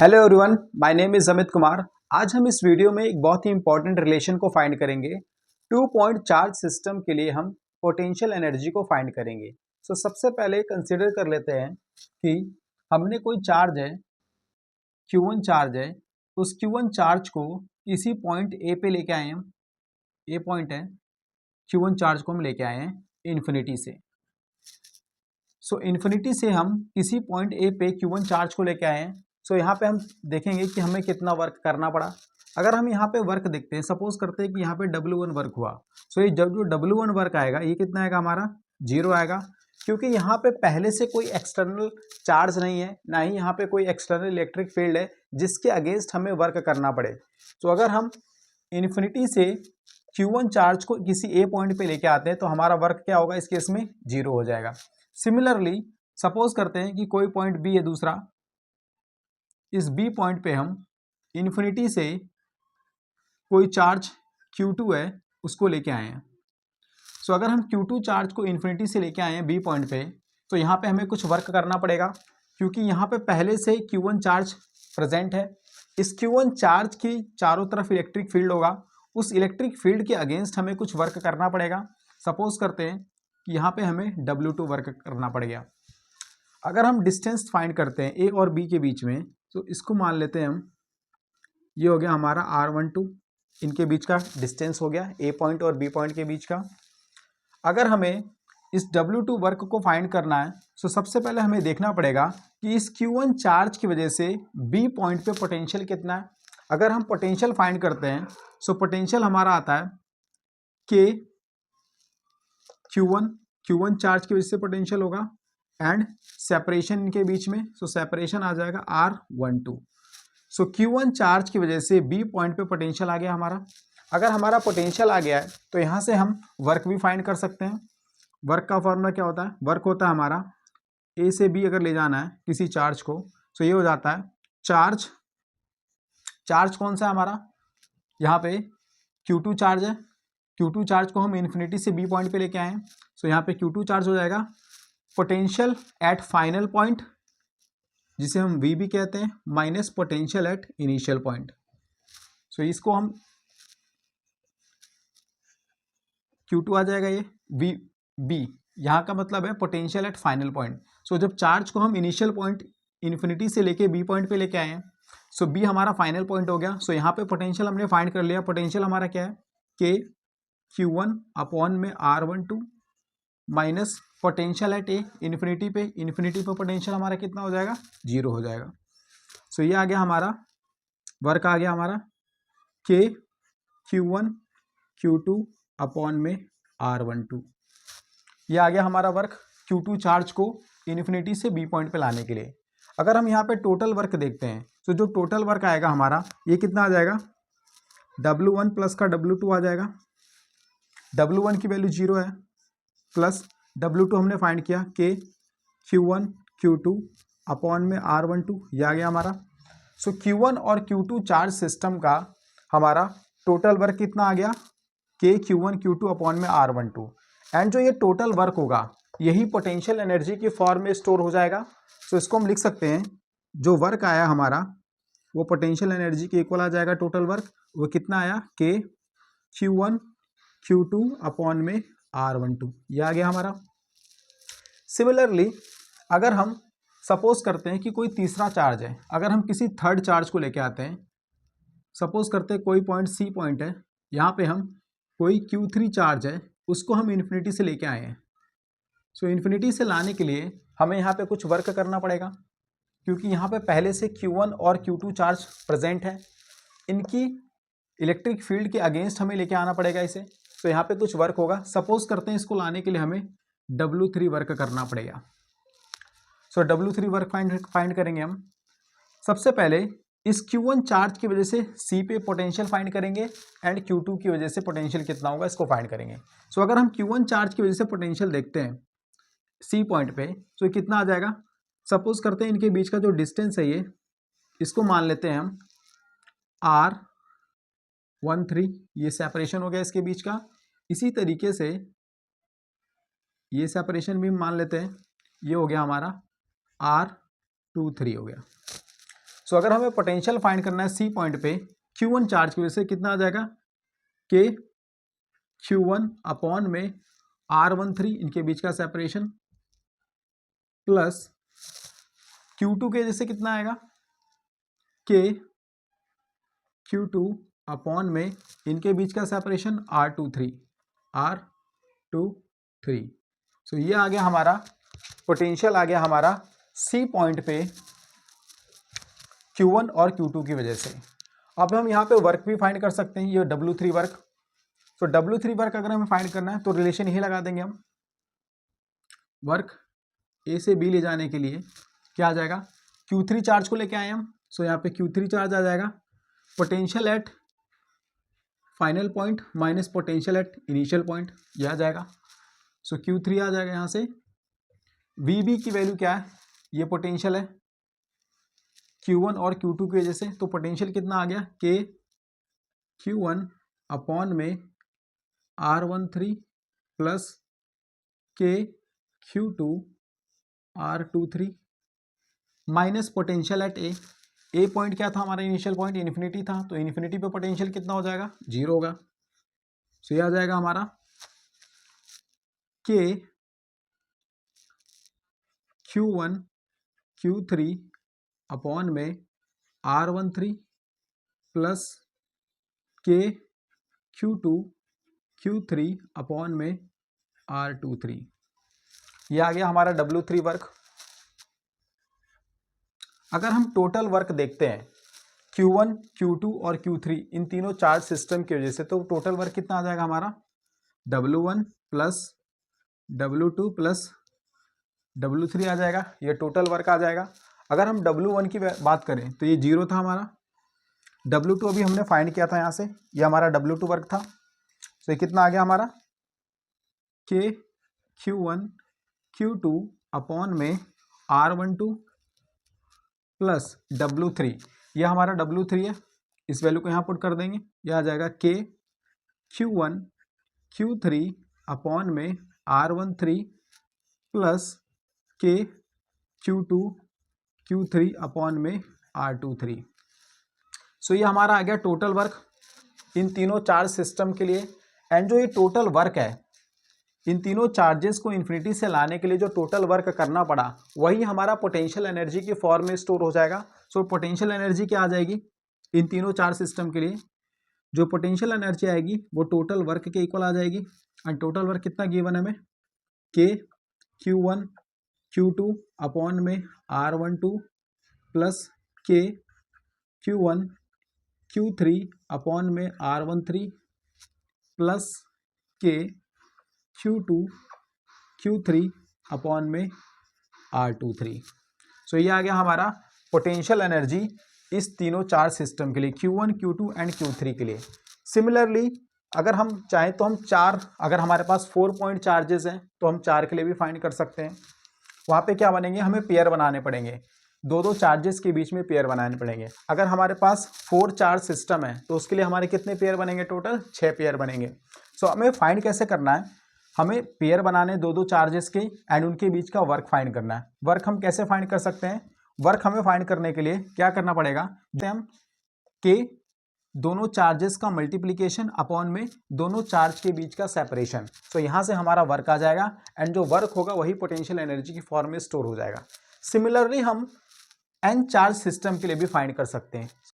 Hello everyone, my name is Amit Kumar. आज हम इस वीडियो में एक बहुत ही इंपॉर्टेंट रिलेशन को फाइंड करेंगे। 2 पॉइंट चार्ज सिस्टम के लिए हम पोटेंशियल एनर्जी को फाइंड करेंगे। सबसे पहले कंसीडर कर लेते हैं कि हमने कोई चार्ज है, Q1 चार्ज है। उस Q1 चार्ज को किसी पॉइंट ए पे लेके आए हैं। ए पॉइंट है, Q1 चार्ज को हम लेके आए हैं इन्फिनिटी से। इन्फिनिटी से हम किसी पॉइंट ए पे Q1 चार्ज को लेके आए हैं। यहाँ पे हम देखेंगे कि हमें कितना वर्क करना पड़ा। अगर हम यहाँ पे वर्क देखते हैं, सपोज करते हैं कि यहाँ पे W1 वर्क हुआ। ये जब जो W1 वर्क आएगा, ये कितना आएगा हमारा? 0 आएगा, क्योंकि यहाँ पे पहले से कोई एक्सटर्नल चार्ज नहीं है, ना ही यहाँ पे कोई एक्सटर्नल इलेक्ट्रिक फील्ड है जिसके अगेंस्ट हमें वर्क करना पड़े। अगर हम इन्फिनिटी से Q1 चार्ज को किसी ए पॉइंट पे लेके आते हैं तो हमारा वर्क क्या होगा? इस केस में 0 हो जाएगा। सिमिलरली सपोज करते हैं कि कोई पॉइंट बी है दूसरा, इस बी पॉइंट पे हम इन्फिनिटी से कोई चार्ज Q2 है उसको लेके आए हैं। अगर हम Q2 चार्ज को इन्फिनिटी से लेके आए हैं बी पॉइंट पे, तो यहाँ पे हमें कुछ वर्क करना पड़ेगा, क्योंकि यहाँ पे पहले से Q1 चार्ज प्रेजेंट है। इस Q1 चार्ज की चारों तरफ इलेक्ट्रिक फील्ड होगा, उस इलेक्ट्रिक फील्ड के अगेंस्ट हमें कुछ वर्क करना पड़ेगा। सपोज करते हैं कि यहाँ पे हमें W2 वर्क करना पड़ेगा। अगर हम डिस्टेंस फाइंड करते हैं ए और बी के बीच में, तो इसको मान लेते हैं हम, ये हो गया हमारा R12, इनके बीच का डिस्टेंस हो गया ए पॉइंट और बी पॉइंट के बीच का। अगर हमें इस W2 वर्क को फाइंड करना है, तो सबसे पहले हमें देखना पड़ेगा कि इस Q1 चार्ज की वजह से बी पॉइंट पे पोटेंशियल कितना है। अगर हम पोटेंशियल फाइंड करते हैं, पोटेंशियल हमारा आता है K Q1 चार्ज की वजह से पोटेंशियल होगा, एंड सेपरेशन इनके बीच में, सेपरेशन आ जाएगा R12। Q1 चार्ज की वजह से बी पॉइंट पे पोटेंशियल आ गया हमारा। अगर हमारा पोटेंशियल आ गया है तो यहाँ से हम वर्क भी फाइंड कर सकते हैं। वर्क का फॉर्मूला क्या होता है? वर्क होता है हमारा, ए से बी अगर ले जाना है किसी चार्ज को, तो ये हो जाता है चार्ज कौन सा है हमारा? यहाँ पे Q2 चार्ज है। Q2 चार्ज को हम इन्फिनिटी से बी पॉइंट पे लेके आए हैं, यहाँ पे Q2 चार्ज हो जाएगा पोटेंशियल एट फाइनल पॉइंट, जिसे हम V भी कहते हैं, minus potential at initial point. इसको हम Q2 आ जाएगा, ये V यहाँ का मतलब है पोटेंशियल एट फाइनल पॉइंट। जब चार्ज को हम इनिशियल पॉइंट इन्फिनिटी से लेके बी पॉइंट पे लेके आए हैं, बी हमारा फाइनल पॉइंट हो गया। यहाँ पे पोटेंशियल हमने फाइंड कर लिया। पोटेंशियल हमारा क्या है? K Q1 अपॉन में R12 minus potential at A, infinity पे पोटेंशियल हमारा कितना हो जाएगा? 0 हो जाएगा। ये आ गया हमारा वर्क, आ गया हमारा K Q1 Q2 अपॉन में R12। ये आ गया हमारा वर्क Q2 चार्ज को इन्फिनिटी से बी पॉइंट पे लाने के लिए। अगर हम यहाँ पे टोटल वर्क देखते हैं, तो जो टोटल वर्क आएगा हमारा, ये कितना आ जाएगा? W1 प्लस का W2 आ जाएगा। W1 की वैल्यू 0 है, प्लस W2 हमने फाइंड किया K Q1 Q2 अपॉन में R12, ये आ गया हमारा। Q1 और Q2 चार्ज सिस्टम का हमारा टोटल वर्क कितना आ गया? K Q1 Q2 अपॉन में R12। एंड जो ये टोटल वर्क होगा, यही पोटेंशियल एनर्जी की फॉर्म में स्टोर हो जाएगा। इसको हम लिख सकते हैं, जो वर्क आया हमारा वो पोटेंशियल एनर्जी के इक्वल आ जाएगा। टोटल वर्क वो कितना आया? K Q1 Q2 अपॉन में R12, ये आ गया हमारा। सिमिलरली अगर हम सपोज करते हैं कि कोई तीसरा चार्ज है, अगर हम किसी थर्ड चार्ज को लेके आते हैं, सपोज करते हैं कोई पॉइंट C पॉइंट है, यहाँ पे हम कोई Q3 चार्ज है उसको हम इन्फिनिटी से लेके आए हैं। इन्फिनिटी से लाने के लिए हमें यहाँ पे कुछ वर्क करना पड़ेगा, क्योंकि यहाँ पे पहले से Q1 और Q2 चार्ज प्रेजेंट है, इनकी इलेक्ट्रिक फील्ड के अगेंस्ट हमें लेके आना पड़ेगा इसे। यहाँ पे कुछ वर्क होगा। सपोज करते हैं इसको लाने के लिए हमें W3 वर्क करना पड़ेगा। W3 वर्क फाइंड करेंगे हम। सबसे पहले इस Q1 चार्ज की वजह से C पे पोटेंशियल फाइंड करेंगे, एंड Q2 की वजह से पोटेंशियल कितना होगा इसको फाइंड करेंगे। अगर हम Q1 चार्ज की वजह से पोटेंशियल देखते हैं C पॉइंट पे, तो कितना आ जाएगा? सपोज करते हैं इनके बीच का जो डिस्टेंस है, ये इसको मान लेते हैं हम R13, ये सेपरेशन हो गया इसके बीच का। इसी तरीके से ये सेपरेशन भी मान लेते हैं, ये हो गया हमारा R23 हो गया। सो अगर हमें पोटेंशियल फाइंड करना है सी पॉइंट पे Q1 चार्ज की वजह से कितना आ जाएगा के Q1 अपॉन में R13 इनके बीच का सेपरेशन प्लस Q2 के जैसे कितना आएगा के Q2 अपॉन में इनके बीच का सेपरेशन R23 सो ये आ गया हमारा पोटेंशियल, आ गया हमारा सी पॉइंट पे Q1 और Q2 की वजह से। अब हम यहाँ पे वर्क भी फाइंड कर सकते हैं, ये W3 वर्क। तो W3 वर्क अगर हमें फाइंड करना है तो रिलेशन यही लगा देंगे हम, वर्क ए से बी ले जाने के लिए क्या आ जाएगा, Q3 चार्ज को लेके आए हम, सो यहाँ पे Q3 चार्ज आ जाएगा, potential at final point minus potential at initial point, यह आ जाएगा। सो Q3 आ जाएगा यहाँ से, VB की वैल्यू क्या है, ये पोटेंशियल है Q1 और Q2 की वजह से, तो पोटेंशियल कितना आ गया के Q1 अपॉन में R13 प्लस के Q2 R23 minus potential at A point क्या था हमारा, इनिशियल पॉइंट इन्फिनिटी था, तो इन्फिनिटी पे पोटेंशियल कितना हो जाएगा, 0 होगा। सो ये आ जाएगा हमारा के Q1 Q3 अपॉन में R13 प्लस के Q2 Q3 अपॉन में R23, ये आ गया हमारा W3 वर्क। अगर हम टोटल वर्क देखते हैं Q1 Q2 और Q3 इन तीनों चार्ज सिस्टम की वजह से, तो टोटल वर्क कितना आ जाएगा हमारा, W1 plus W2 plus W3 आ जाएगा, ये टोटल वर्क आ जाएगा। अगर हम W1 की बात करें तो ये 0 था हमारा, W2 अभी हमने फाइंड किया था यहाँ से, ये हमारा W2 वर्क था। तो ये कितना आ गया हमारा के Q1 Q2 अपॉन में R12 प्लस W3, यह हमारा W3 है, इस वैल्यू को यहाँ पुट कर देंगे, यह आ जाएगा के Q1 Q3 अपॉन में R13 प्लस के Q2 Q3 अपॉन में R23। सो ये हमारा आ गया टोटल वर्क इन तीनों चार्ज सिस्टम के लिए। एंड जो ये टोटल वर्क है, इन तीनों चार्जेस को इन्फिनिटी से लाने के लिए जो टोटल वर्क करना पड़ा, वही हमारा पोटेंशियल एनर्जी की फॉर्म में स्टोर हो जाएगा। सो पोटेंशियल एनर्जी क्या आ जाएगी इन तीनों चार्ज सिस्टम के लिए, जो पोटेंशियल एनर्जी आएगी वो टोटल वर्क के इक्वल आ जाएगी। एंड टोटल वर्क कितना गिवन है हमें, के Q1 Q2 अपॉन में R12 प्लस के Q1 Q3 अपॉन में R13 प्लस के Q2 Q3 अपॉन में R23। सो ये आ गया हमारा पोटेंशियल एनर्जी इस तीनों चार्ज सिस्टम के लिए, Q1 Q2 एंड Q3 के लिए। सिमिलरली अगर हम चाहें तो हम चार, अगर हमारे पास 4 पॉइंट चार्जेस हैं तो हम 4 के लिए भी फाइंड कर सकते हैं। वहाँ पे क्या बनेंगे, हमें पेयर बनाने पड़ेंगे, दो चार्जेस के बीच में पेयर बनाने पड़ेंगे। अगर हमारे पास 4 चार्ज सिस्टम है तो उसके लिए हमारे कितने पेयर बनेंगे, टोटल 6 पेयर बनेंगे। सो हमें फाइंड कैसे करना है, हमें पेयर बनाने दो चार्जेस के एंड उनके बीच का वर्क फाइंड करना है। वर्क हम कैसे फाइंड कर सकते हैं, वर्क हमें फाइंड करने के लिए क्या करना पड़ेगा, जो हम के दोनों चार्जेस का मल्टीप्लिकेशन अपॉन में दोनों चार्ज के बीच का सेपरेशन। तो यहाँ से हमारा वर्क आ जाएगा एंड जो वर्क होगा वही पोटेंशियल एनर्जी की फॉर्म में स्टोर हो जाएगा। सिमिलरली हम एन चार्ज सिस्टम के लिए भी फाइंड कर सकते हैं।